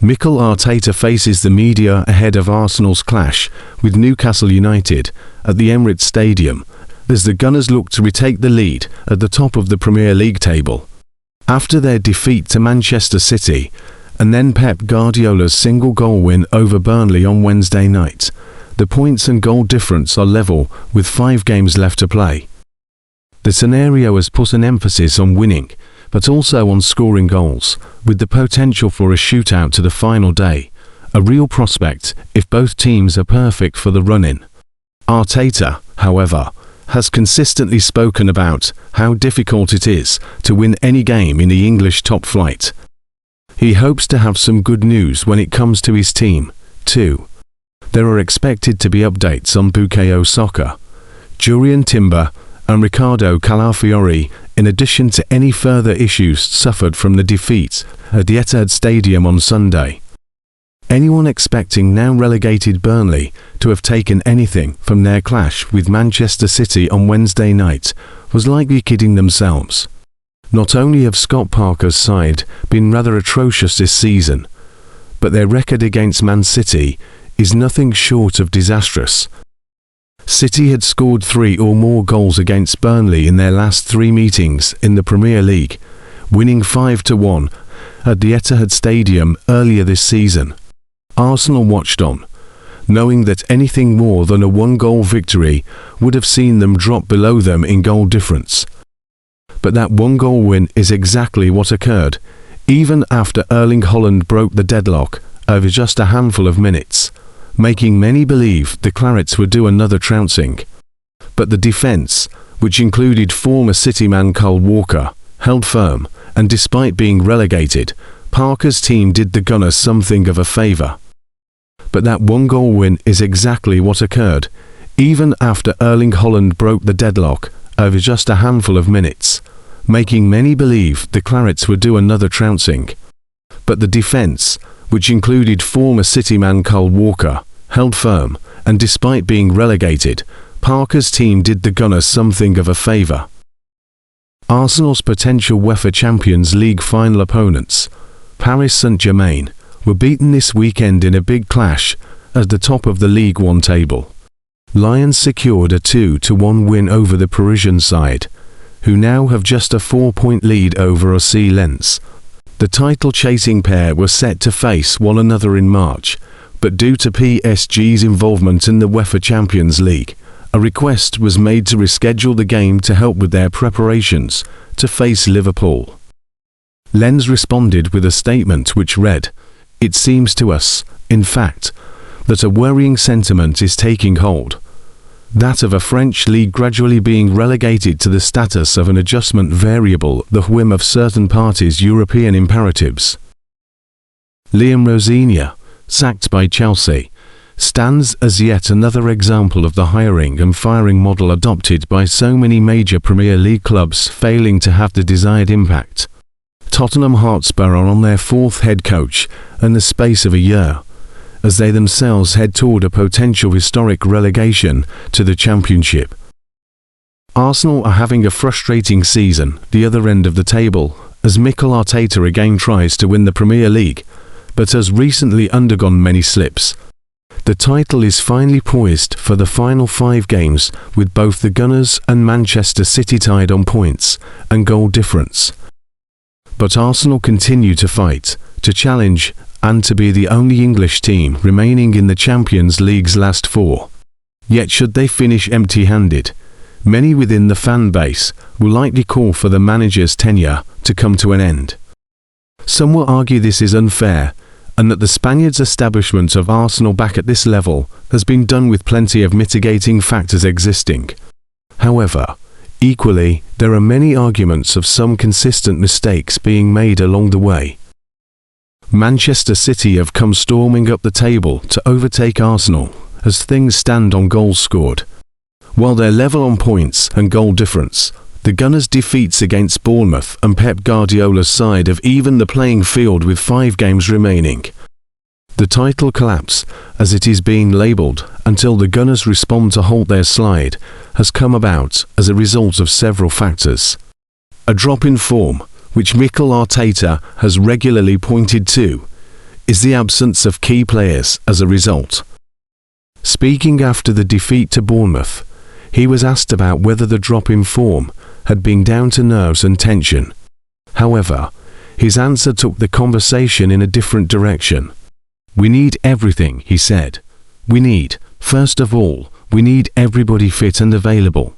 Mikel Arteta faces the media ahead of Arsenal's clash with Newcastle United at the Emirates Stadium, as the Gunners look to retake the lead at the top of the Premier League table. After their defeat to Manchester City, and then Pep Guardiola's single-goal win over Burnley on Wednesday night, the points and goal difference are level with 5 games left to play. The scenario has put an emphasis on winning, but also on scoring goals, with the potential for a shootout to the final day, a real prospect if both teams are perfect for the run-in. Arteta, however, has consistently spoken about how difficult it is to win any game in the English top flight. He hopes to have some good news when it comes to his team, too. There are expected to be updates on Bukayosaka, Jurriën Timber, and Riccardo Calafiori, in addition to any further issues suffered from the defeat at the Etihad Stadium on Sunday. Anyone expecting now relegated Burnley to have taken anything from their clash with Manchester City on Wednesday night was likely kidding themselves. Not only have Scott Parker's side been rather atrocious this season, but their record against Man City is nothing short of disastrous. City had scored 3 or more goals against Burnley in their last 3 meetings in the Premier League, winning 5-1 at the Etihad Stadium earlier this season. Arsenal watched on, knowing that anything more than a 1-goal victory would have seen them drop below them in goal difference. But that 1-goal win is exactly what occurred, even after Erling Haaland broke the deadlock over just a handful of minutes, making many believe the Clarets would do another trouncing. But the defence, which included former City man Kyle Walker, held firm, and despite being relegated, Parker's team did the Gunners something of a favour. But that 1-goal win is exactly what occurred, even after Erling Haaland broke the deadlock over just a handful of minutes, making many believe the Clarets would do another trouncing. But the defence, which included former City man Kyle Walker, held firm, and despite being relegated, Parker's team did the Gunners something of a favour. Arsenal's potential UEFA Champions League final opponents, Paris Saint-Germain, were beaten this weekend in a big clash at the top of the League One table. Lions secured a 2-1 win over the Parisian side, who now have just a 4-point lead over OC Lens. The title-chasing pair were set to face one another in March, but due to PSG's involvement in the UEFA Champions League, a request was made to reschedule the game to help with their preparations to face Liverpool. Lens responded with a statement which read, "It seems to us, in fact, that a worrying sentiment is taking hold. That of a French league gradually being relegated to the status of an adjustment variable at the whim of certain parties' European imperatives." Liam Rosignol, sacked by Chelsea, stands as yet another example of the hiring and firing model adopted by so many major Premier League clubs failing to have the desired impact. Tottenham Hotspur are on their 4th head coach in the space of a year, as they themselves head toward a potential historic relegation to the Championship. Arsenal are having a frustrating season, the other end of the table, as Mikel Arteta again tries to win the Premier League, but has recently undergone many slips. The title is finally poised for the final 5 games, with both the Gunners and Manchester City tied on points and goal difference. But Arsenal continue to fight, to challenge, and to be the only English team remaining in the Champions League's last 4. Yet should they finish empty-handed, many within the fan base will likely call for the manager's tenure to come to an end. Some will argue this is unfair, and that the Spaniards' establishment of Arsenal back at this level has been done with plenty of mitigating factors existing. However, equally, there are many arguments of some consistent mistakes being made along the way. Manchester City have come storming up the table to overtake Arsenal as things stand on goals scored. While they're level on points and goal difference, the Gunners' defeats against Bournemouth and Pep Guardiola's side have evened the playing field with 5 games remaining. The title collapse, as it is being labelled, until the Gunners respond to halt their slide, has come about as a result of several factors. A drop in form, which Mikel Arteta has regularly pointed to, is the absence of key players as a result. Speaking after the defeat to Bournemouth, he was asked about whether the drop in form had been down to nerves and tension. However, his answer took the conversation in a different direction. "We need everything," he said. "We need, first of all, we need everybody fit and available.